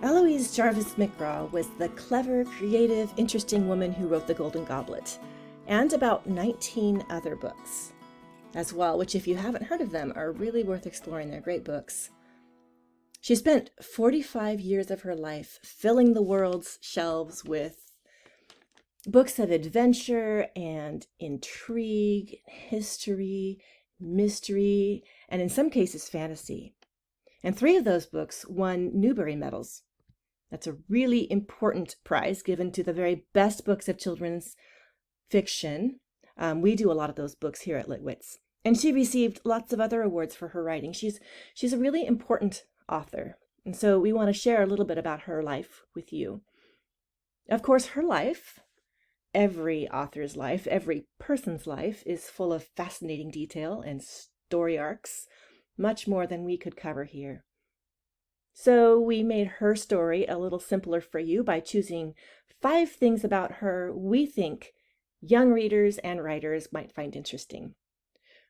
Eloise Jarvis McGraw was the clever, creative, interesting woman who wrote the Golden Goblet, and about 19 other books as well, which if you haven't heard of them are really worth exploring. They're great books. She spent 45 years of her life filling the world's shelves with books of adventure and intrigue, history, mystery, and in some cases fantasy. And 3 of those books won Newbery medals. That's a really important prize given to the very best books of children's fiction. We do a lot of those books here at LitWits. And she received lots of other awards for her writing. She's a really important author. And so we want to share a little bit about her life with you. Of course, her life, every author's life, every person's life, is full of fascinating detail and story arcs, much more than we could cover here. So we made her story a little simpler for you by choosing 5 things about her we think young readers and writers might find interesting.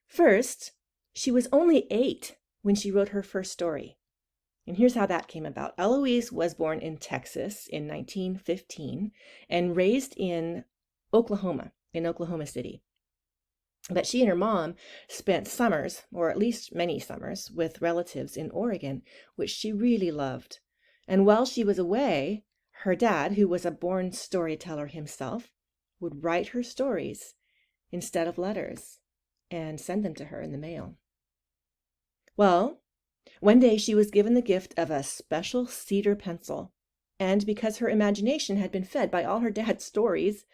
First, she was only 8 when she wrote her first story. And here's how that came about. Eloise was born in Texas in 1915 and raised in Oklahoma City. But she and her mom spent summers, or at least many summers, with relatives in Oregon, which she really loved. And while she was away, her dad, who was a born storyteller himself, would write her stories instead of letters and send them to her in the mail. Well, one day she was given the gift of a special cedar pencil, and because her imagination had been fed by all her dad's stories,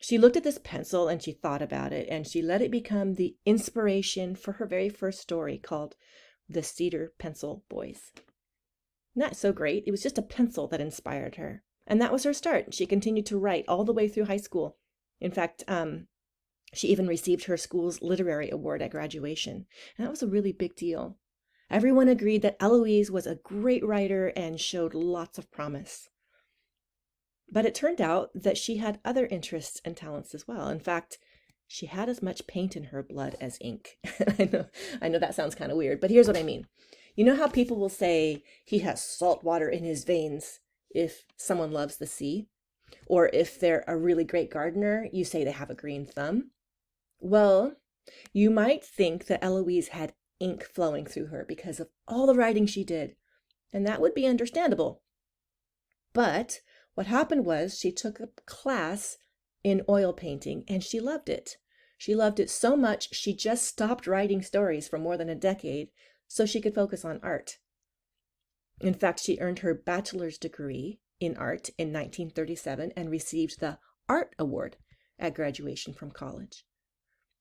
she looked at this pencil and she thought about it, and she let it become the inspiration for her very first story called The Cedar Pencil Boys. Not so great. It was just a pencil that inspired her. And that was her start. She continued to write all the way through high school. In fact, she even received her school's literary award at graduation. And that was a really big deal. Everyone agreed that Eloise was a great writer and showed lots of promise. But it turned out that she had other interests and talents as well. In fact, she had as much paint in her blood as ink. I know that sounds kind of weird, but here's what I mean. You know how people will say he has salt water in his veins if someone loves the sea? Or if they're a really great gardener, you say they have a green thumb? Well, you might think that Eloise had ink flowing through her because of all the writing she did, and that would be understandable. But what happened was she took a class in oil painting and she loved it. She loved it so much she just stopped writing stories for more than a decade so she could focus on art. In fact, she earned her bachelor's degree in art in 1937 and received the Art Award at graduation from college.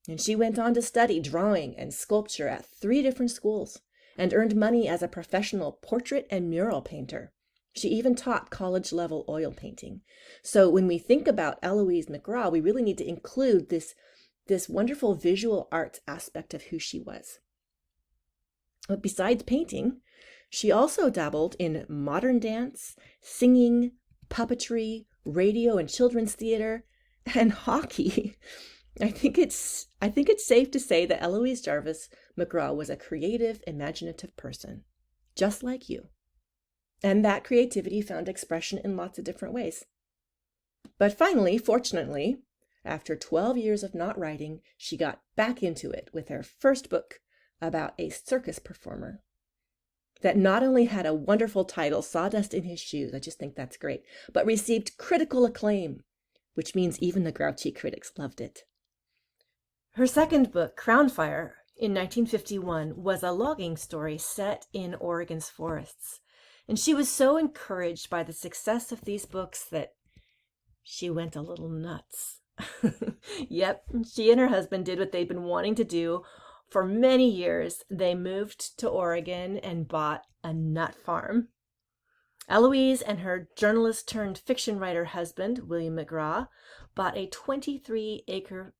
And she went on to study drawing and sculpture at 3 different schools and earned money as a professional portrait and mural painter. She even taught college-level oil painting. So when we think about Eloise McGraw, we really need to include this wonderful visual arts aspect of who she was. But besides painting, she also dabbled in modern dance, singing, puppetry, radio and children's theater, and hockey. I think it's safe to say that Eloise Jarvis McGraw was a creative, imaginative person, just like you. And that creativity found expression in lots of different ways. But finally, fortunately, after 12 years of not writing, she got back into it with her first book about a circus performer that not only had a wonderful title, Sawdust in His Shoes, I just think that's great, but received critical acclaim, which means even the grouchy critics loved it. Her second book, Crownfire, in 1951, was a logging story set in Oregon's forests. And she was so encouraged by the success of these books that she went a little nuts. Yep, she and her husband did what they'd been wanting to do for many years. They moved to Oregon and bought a nut farm. Eloise and her journalist-turned-fiction writer husband, William McGraw, bought a 23-acre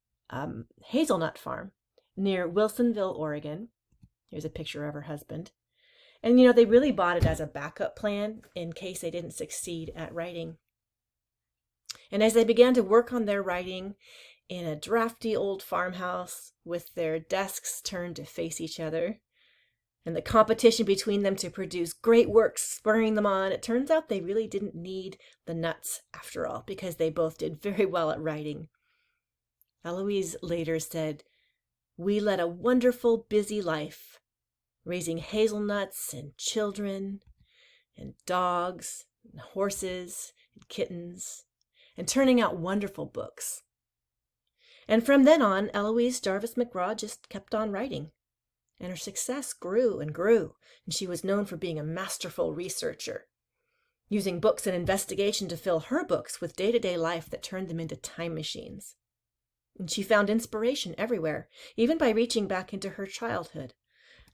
hazelnut farm near Wilsonville, Oregon. Here's a picture of her husband. And, they really bought it as a backup plan in case they didn't succeed at writing. And as they began to work on their writing in a drafty old farmhouse with their desks turned to face each other, and the competition between them to produce great works spurring them on, it turns out they really didn't need the nuts after all, because they both did very well at writing. Eloise later said, "We led a wonderful, busy life, raising hazelnuts and children and dogs and horses and kittens, and turning out wonderful books." And from then on, Eloise Jarvis McGraw just kept on writing. And her success grew and grew, and she was known for being a masterful researcher, using books and investigation to fill her books with day-to-day life that turned them into time machines. And she found inspiration everywhere, even by reaching back into her childhood,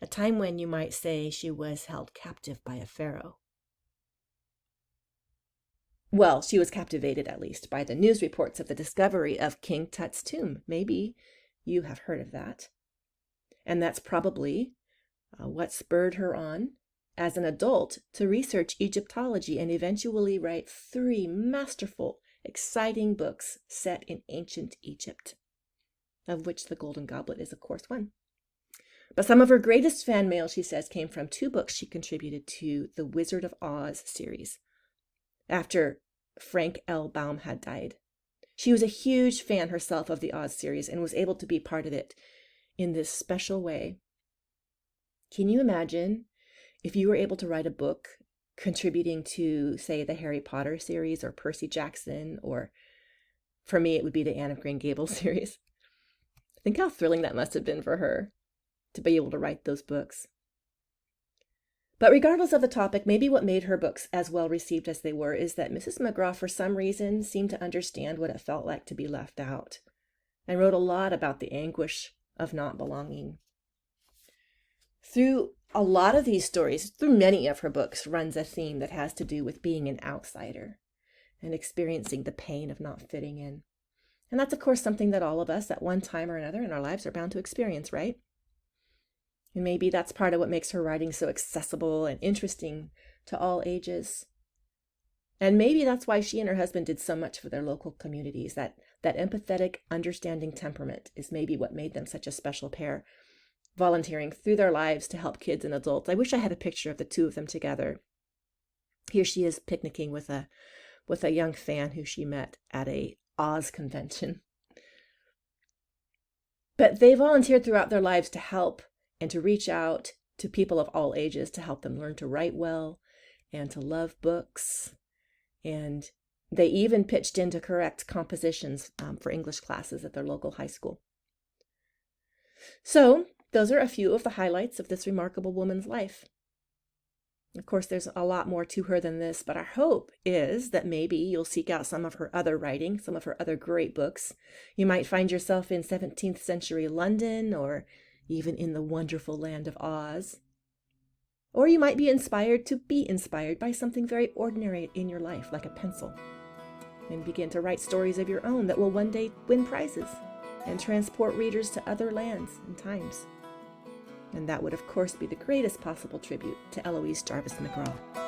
a time when you might say she was held captive by a pharaoh. Well, she was captivated, at least, by the news reports of the discovery of King Tut's tomb. Maybe you have heard of that. And that's probably what spurred her on as an adult to research Egyptology and eventually write 3 masterful, exciting books set in ancient Egypt, of which the Golden Goblet is, of course, one. But some of her greatest fan mail, she says, came from 2 books she contributed to the Wizard of Oz series after Frank L. Baum had died. She was a huge fan herself of the Oz series and was able to be part of it in this special way. Can you imagine if you were able to write a book contributing to, say, the Harry Potter series or Percy Jackson, or for me, it would be the Anne of Green Gables series? Think how thrilling that must have been for her to be able to write those books. But regardless of the topic, maybe what made her books as well received as they were is that Mrs. McGraw, for some reason, seemed to understand what it felt like to be left out, and wrote a lot about the anguish of not belonging. Through a lot of these stories, through many of her books, runs a theme that has to do with being an outsider and experiencing the pain of not fitting in. And that's, of course, something that all of us at one time or another in our lives are bound to experience, right? And maybe that's part of what makes her writing so accessible and interesting to all ages. And maybe that's why she and her husband did so much for their local communities. That empathetic, understanding temperament is maybe what made them such a special pair, volunteering through their lives to help kids and adults. I wish I had a picture of the 2 of them together. Here she is picnicking with a young fan who she met at a Oz convention. But they volunteered throughout their lives to help and to reach out to people of all ages to help them learn to write well and to love books. And they even pitched in to correct compositions for English classes at their local high school. So those are a few of the highlights of this remarkable woman's life. Of course, there's a lot more to her than this, but our hope is that maybe you'll seek out some of her other writing, some of her other great books. You might find yourself in 17th century London, or even in the wonderful land of Oz. Or you might be inspired to be inspired by something very ordinary in your life, like a pencil, and begin to write stories of your own that will one day win prizes and transport readers to other lands and times. And that would, of course, be the greatest possible tribute to Eloise Jarvis McGraw.